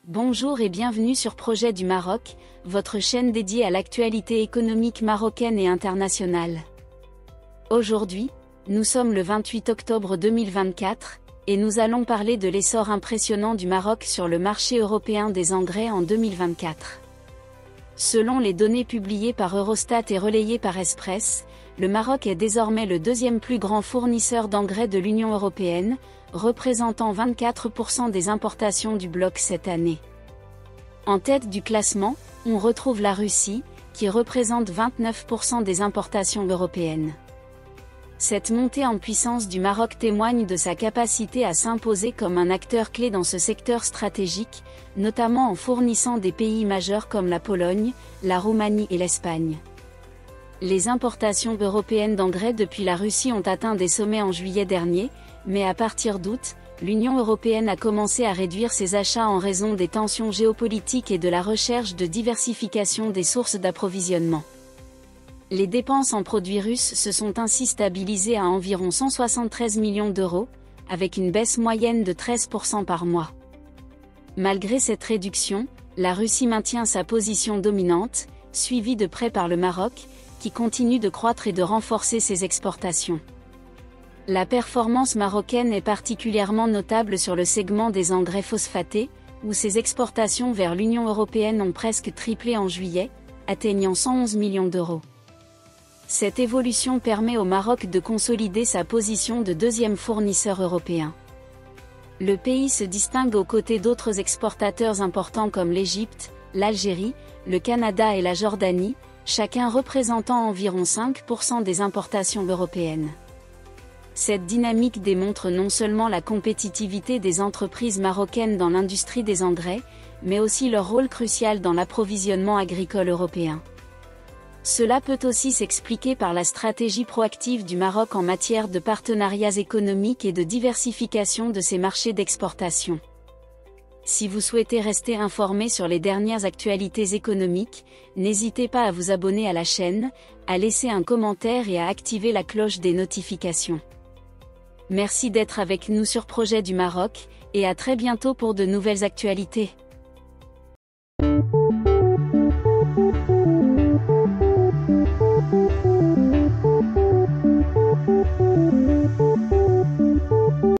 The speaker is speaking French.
Bonjour et bienvenue sur Projet du Maroc, votre chaîne dédiée à l'actualité économique marocaine et internationale. Aujourd'hui, nous sommes le 28 octobre 2024, et nous allons parler de l'essor impressionnant du Maroc sur le marché européen des engrais en 2024. Selon les données publiées par Eurostat et relayées par Express, le Maroc est désormais le deuxième plus grand fournisseur d'engrais de l'Union européenne, représentant 24% des importations du bloc cette année. En tête du classement, on retrouve la Russie, qui représente 29% des importations européennes. Cette montée en puissance du Maroc témoigne de sa capacité à s'imposer comme un acteur clé dans ce secteur stratégique, notamment en fournissant des pays majeurs comme la Pologne, la Roumanie et l'Espagne. Les importations européennes d'engrais depuis la Russie ont atteint des sommets en juillet dernier, mais à partir d'août, l'Union européenne a commencé à réduire ses achats en raison des tensions géopolitiques et de la recherche de diversification des sources d'approvisionnement. Les dépenses en produits russes se sont ainsi stabilisées à environ 173 millions d'euros, avec une baisse moyenne de 13% par mois. Malgré cette réduction, la Russie maintient sa position dominante, suivie de près par le Maroc, qui continue de croître et de renforcer ses exportations. La performance marocaine est particulièrement notable sur le segment des engrais phosphatés, où ses exportations vers l'Union européenne ont presque triplé en juillet, atteignant 111 millions d'euros. Cette évolution permet au Maroc de consolider sa position de deuxième fournisseur européen. Le pays se distingue aux côtés d'autres exportateurs importants comme l'Égypte, l'Algérie, le Canada et la Jordanie, chacun représentant environ 5% des importations européennes. Cette dynamique démontre non seulement la compétitivité des entreprises marocaines dans l'industrie des engrais, mais aussi leur rôle crucial dans l'approvisionnement agricole européen. Cela peut aussi s'expliquer par la stratégie proactive du Maroc en matière de partenariats économiques et de diversification de ses marchés d'exportation. Si vous souhaitez rester informé sur les dernières actualités économiques, n'hésitez pas à vous abonner à la chaîne, à laisser un commentaire et à activer la cloche des notifications. Merci d'être avec nous sur Projet du Maroc, et à très bientôt pour de nouvelles actualités.